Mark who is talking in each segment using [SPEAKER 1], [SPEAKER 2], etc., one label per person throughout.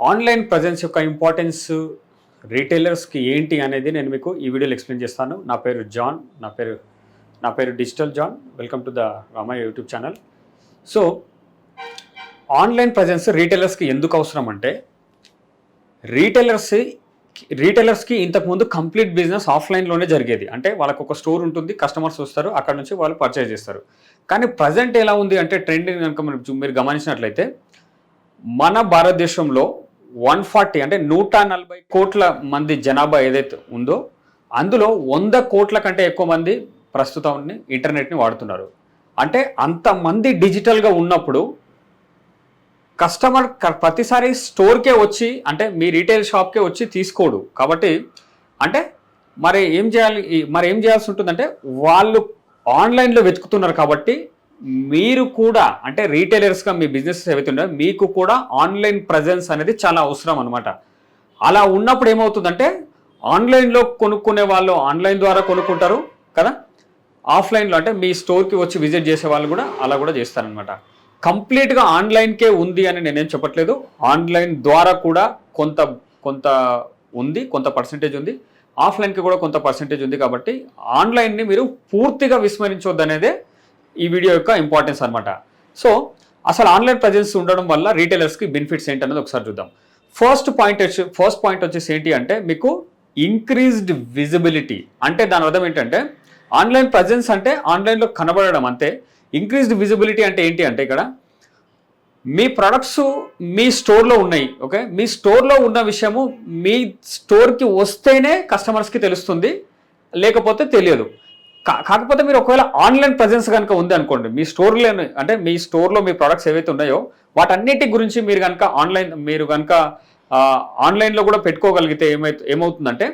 [SPEAKER 1] Online presence యొక్క importance రీటైలర్స్కి ఏంటి అనేది నేను మీకు ఈ వీడియోలో ఎక్స్ప్లెయిన్ చేస్తాను. నా పేరు జాన్, నా పేరు digital John. Welcome to the Ramayya YouTube channel. So online presence రీటైలర్స్కి ఎందుకు అవసరం అంటే, రీటైలర్స్కి ఇంతకుముందు కంప్లీట్ బిజినెస్ ఆఫ్లైన్లోనే జరిగేది. అంటే వాళ్ళకు ఒక స్టోర్ ఉంటుంది, కస్టమర్స్ వస్తారు, అక్కడ నుంచి వాళ్ళు పర్చేజ్ చేస్తారు. కానీ ప్రజెంట్ ఎలా ఉంది అంటే, ట్రెండింగ్ కనుక మీరు గమనించినట్లయితే మన భారతదేశంలో 140 అంటే 140 కోట్ల మంది జనాభా ఏదైతే ఉందో అందులో 100 కోట్ల కంటే ఎక్కువ మంది ప్రస్తుతం ఇంటర్నెట్ని వాడుతున్నారు. అంటే అంతమంది డిజిటల్గా ఉన్నప్పుడు కస్టమర్ ప్రతిసారి స్టోర్కే వచ్చి, అంటే మీ రీటైల్ షాప్కే వచ్చి తీసుకోడు. కాబట్టి అంటే ఏం చేయాల్సి ఉంటుందంటే, వాళ్ళు ఆన్లైన్లో వెతుకుతున్నారు. కాబట్టి మీరు కూడా, అంటే రీటైలర్స్గా మీ బిజినెస్ ఏవైతే ఉన్నాయో మీకు కూడా ఆన్లైన్ ప్రజెన్స్ అనేది చాలా అవసరం అనమాట. అలా ఉన్నప్పుడు ఏమవుతుందంటే, ఆన్లైన్లో కొనుక్కునే వాళ్ళు ఆన్లైన్ ద్వారా కొనుక్కుంటారు కదా, ఆఫ్లైన్లో అంటే మీ స్టోర్కి వచ్చి విజిట్ చేసే వాళ్ళు కూడా అలా కూడా చేస్తారనమాట. కంప్లీట్గా ఆన్లైన్కే ఉంది అని నేనేం చెప్పట్లేదు. ఆన్లైన్ ద్వారా కూడా కొంత ఉంది, కొంత పర్సెంటేజ్ ఉంది, ఆఫ్లైన్కి కూడా కొంత పర్సెంటేజ్ ఉంది. కాబట్టి ఆన్లైన్ని మీరు పూర్తిగా విస్మరించవద్దు అనేదే ఈ వీడియో యొక్క ఇంపార్టెన్స్ అనమాట. సో అసలు ఆన్లైన్ ప్రజెన్స్ ఉండడం వల్ల రీటైలర్స్కి బెనిఫిట్స్ ఏంటి అనేది ఒకసారి చూద్దాం. ఫస్ట్ పాయింట్ వచ్చేసి ఏంటి అంటే, మీకు ఇంక్రీజ్డ్ విజిబిలిటీ. అంటే దాని అర్థం ఏంటంటే, ఆన్లైన్ ప్రజెన్స్ అంటే ఆన్లైన్లో కనబడడం అంతే. ఇంక్రీజ్డ్ విజిబిలిటీ అంటే ఏంటి అంటే, ఇక్కడ మీ ప్రొడక్ట్స్ మీ స్టోర్లో ఉన్నాయి. ఓకే, మీ స్టోర్లో ఉన్న విషయము మీ స్టోర్కి వస్తేనే కస్టమర్స్కి తెలుస్తుంది, లేకపోతే తెలియదు. కాకపోతే మీరు ఒకవేళ ఆన్లైన్ ప్రజెన్స్ కనుక ఉంది అనుకోండి, మీ స్టోర్లో, అంటే మీ స్టోర్లో మీ ప్రొడక్ట్స్ ఏవైతే ఉన్నాయో వాటన్నిటి గురించి మీరు కనుక ఆన్లైన్లో కూడా పెట్టుకోగలిగితే ఏమవుతుందంటే,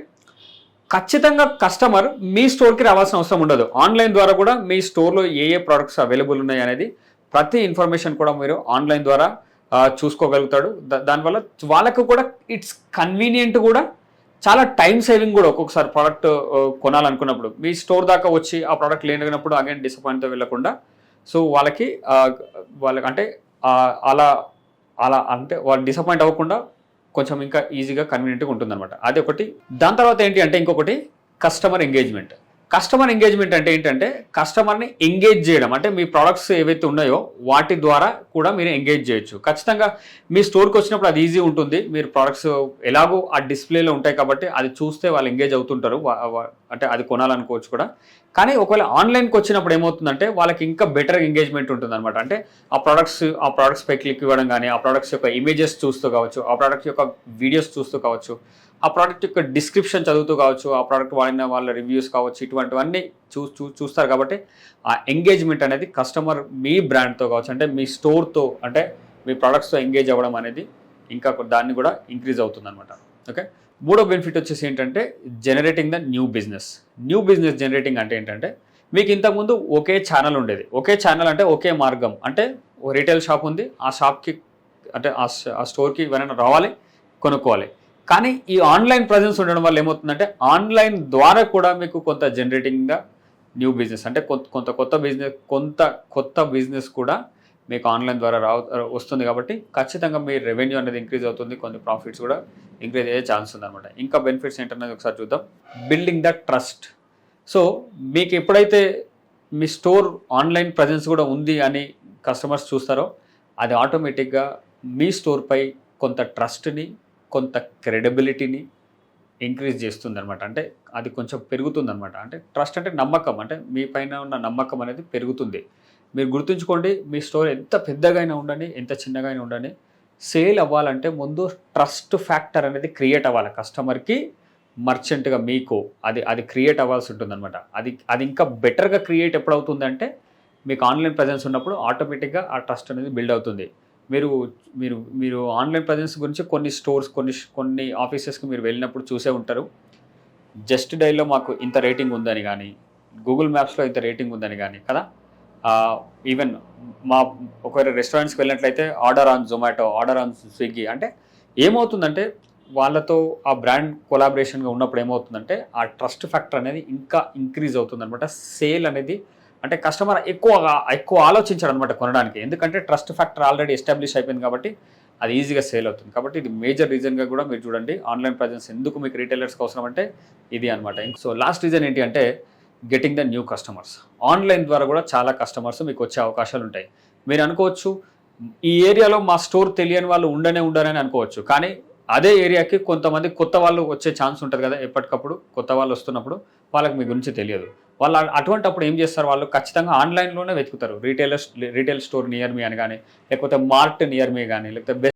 [SPEAKER 1] ఖచ్చితంగా కస్టమర్ మీ స్టోర్కి రావాల్సిన అవసరం ఉండదు. ఆన్లైన్ ద్వారా కూడా మీ స్టోర్లో ఏ ప్రొడక్ట్స్ అవైలబుల్ ఉన్నాయి అనేది ప్రతి ఇన్ఫర్మేషన్ కూడా మీరు ఆన్లైన్ ద్వారా చూసుకోగలుగుతాడు. దానివల్ల వాళ్ళకు కూడా ఇట్స్ కన్వీనియంట్, కూడా చాలా టైం సేవింగ్ కూడా. ఒక్కొక్కసారి ప్రోడక్ట్ కొనాలనుకున్నప్పుడు మీ స్టోర్ దాకా వచ్చి ఆ ప్రోడక్ట్ లేనప్పుడు అగైన్ డిసప్పాయింట్తో వెళ్ళకుండా, సో వాళ్ళకి అంటే అంటే వాళ్ళు డిసప్పాయింట్ అవ్వకుండా కొంచెం ఇంకా ఈజీగా కన్వీనియంట్గా ఉంటుందన్నమాట. అది ఒకటి. దాని తర్వాత ఏంటి అంటే, ఇంకొకటి కస్టమర్ ఎంగేజ్మెంట్. కస్టమర్ ఎంగేజ్మెంట్ అంటే ఏంటంటే, కస్టమర్ని ఎంగేజ్ చేయడం. అంటే మీ ప్రోడక్ట్స్ ఏవైతే ఉన్నాయో వాటి ద్వారా కూడా మీరు ఎంగేజ్ చేయొచ్చు. ఖచ్చితంగా మీ స్టోర్కి వచ్చినప్పుడు అది ఈజీ ఉంటుంది. మీరు ప్రోడక్ట్స్ ఎలాగో ఆ డిస్ప్లేలో ఉంటాయి కాబట్టి అది చూస్తే వాళ్ళు ఎంగేజ్ అవుతుంటారు, అంటే అది కొనాలనుకోవచ్చు కూడా. కానీ ఒకవేళ ఆన్లైన్కి వచ్చినప్పుడు ఏమవుతుందంటే, వాళ్ళకి ఇంకా బెటర్ ఎంగేజ్మెంట్ ఉంటుంది అనమాట. అంటే ఆ ప్రోడక్ట్స్ పై క్లిక్ ఇవ్వడం కానీ, ఆ ప్రోడక్ట్స్ యొక్క ఇమేజెస్ చూస్తూ కావచ్చు, ఆ ప్రోడక్ట్ యొక్క వీడియోస్ చూస్తూ కావచ్చు, ఆ ప్రోడక్ట్ యొక్క డిస్క్రిప్షన్ చదువుతూ కావచ్చు, ఆ ప్రోడక్ట్ వాడిన వాళ్ళ రివ్యూస్ కావచ్చు, ఇటువంటివన్నీ చూస్తారు. కాబట్టి ఆ ఎంగేజ్మెంట్ అనేది కస్టమర్ మీ బ్రాండ్తో కావచ్చు, అంటే మీ స్టోర్తో, అంటే మీ ప్రోడక్ట్స్తో ఎంగేజ్ అవ్వడం అనేది ఇంకా దాన్ని కూడా ఇంక్రీజ్ అవుతుంది అనమాట. ఓకే, మూడో బెనిఫిట్ వచ్చేసి ఏంటంటే, generating the new business generating అంటే ఏంటంటే, మీకు ఇంతకుముందు ఒకే ఛానల్ ఉండేది. ఒకే ఛానల్ అంటే ఒకే మార్గం. అంటే ఓ రీటైల్ షాప్ ఉంది, ఆ షాప్కి, అంటే ఆ స్టోర్కి ఎవరైనా రావాలి, కొనుక్కోవాలి. కానీ ఈ ఆన్లైన్ ప్రజెన్స్ ఉండడం వల్ల ఏమవుతుందంటే, ఆన్లైన్ ద్వారా కూడా మీకు కొంత జనరేటింగ్గా న్యూ బిజినెస్, అంటే కొంత కొత్త బిజినెస్ కూడా మీకు ఆన్లైన్ ద్వారా వస్తుంది. కాబట్టి ఖచ్చితంగా మీ రెవెన్యూ అనేది ఇంక్రీజ్ అవుతుంది, కొన్ని ప్రాఫిట్స్ కూడా ఇంక్రీజ్ అయ్యే ఛాన్స్ ఉందన్నమాట. ఇంకా బెనిఫిట్స్ ఏంటనేది ఒకసారి చూద్దాం. Building the trust. సో మీకు ఎప్పుడైతే మీ స్టోర్ ఆన్లైన్ ప్రజెన్స్ కూడా ఉంది అని కస్టమర్స్ చూస్తారో, అది ఆటోమేటిక్గా మీ స్టోర్పై కొంత ట్రస్ట్ని, కొంత క్రెడిబిలిటీని ఇంక్రీజ్ చేస్తుంది అనమాట. అంటే అది కొంచెం పెరుగుతుందన్నమాట. అంటే ట్రస్ట్ అంటే నమ్మకం, అంటే మీ పైన ఉన్న నమ్మకం అనేది పెరుగుతుంది. మీరు గుర్తుంచుకోండి, మీ స్టోర్ ఎంత పెద్దగా అయినా ఉండని, ఎంత చిన్నగా అయినా ఉండని, సేల్ అవ్వాలంటే ముందు ట్రస్ట్ ఫ్యాక్టర్ అనేది క్రియేట్ అవ్వాలి. కస్టమర్కి, మర్చెంట్గా మీకు అది క్రియేట్ అవ్వాల్సి ఉంటుంది అనమాట. అది ఇంకా బెటర్గా క్రియేట్ ఎప్పుడవుతుందంటే, మీకు ఆన్లైన్ ప్రజెన్స్ ఉన్నప్పుడు ఆటోమేటిక్గా ఆ ట్రస్ట్ అనేది బిల్డ్ అవుతుంది. మీరు ఆన్లైన్ ప్రజెన్స్ గురించి కొన్ని స్టోర్స్, కొన్ని ఆఫీసెస్కి మీరు వెళ్ళినప్పుడు చూసే ఉంటారు. జస్ట్ డైల్లో మాకు ఇంత రేటింగ్ ఉందని కానీ, గూగుల్ మ్యాప్స్లో ఇంత రేటింగ్ ఉందని కానీ కదా. ఈవెన్ ఒకవేళ రెస్టారెంట్స్కి వెళ్ళినట్లయితే order on Zomato, order on Swiggy. అంటే ఏమవుతుందంటే, వాళ్ళతో ఆ బ్రాండ్ కొలాబరేషన్గా ఉన్నప్పుడు ఏమవుతుందంటే, ఆ ట్రస్ట్ ఫ్యాక్టర్ అనేది ఇంకా ఇంక్రీజ్ అవుతుంది అనమాట. సేల్ అనేది, అంటే కస్టమర్ ఎక్కువ ఆలోచించాడు అనమాట కొనడానికి. ఎందుకంటే ట్రస్ట్ ఫ్యాక్టర్ ఆల్రెడీ ఎస్టాబ్లిష్ అయిపోయింది. కాబట్టి అది ఈజీగా సేల్ అవుతుంది. కాబట్టి ఇది మేజర్ రీజన్గా కూడా మీరు చూడండి ఆన్లైన్ ప్రజెన్స్ ఎందుకు మీకు రీటైలర్స్కి అవసరం అంటే ఇది అనమాట. సో లాస్ట్ రీజన్ ఏంటి అంటే getting the new customers. Online ద్వారా కూడా చాలా కస్టమర్స్ మీకు వచ్చే అవకాశాలు ఉంటాయి. మీరు అనుకోవచ్చు ఈ ఏరియాలో మా స్టోర్ తెలియని వాళ్ళు ఉండరని అనుకోవచ్చు. కానీ అదే ఏరియాకి కొంతమంది కొత్త వాళ్ళు వచ్చే ఛాన్స్ ఉంటుంది కదా, ఎప్పటికప్పుడు కొత్త వాళ్ళు వస్తున్నప్పుడు వాళ్ళకి మీ గురించి తెలియదు. వాళ్ళు అటువంటప్పుడు ఏం చేస్తారు, వాళ్ళు ఖచ్చితంగా ఆన్లైన్లోనే వెతుకుతారు. రీటైల్ స్టోర్ నియర్ మీ అని కానీ, లేకపోతే మార్ట్ నియర్ మీ కానీ, లేకపోతే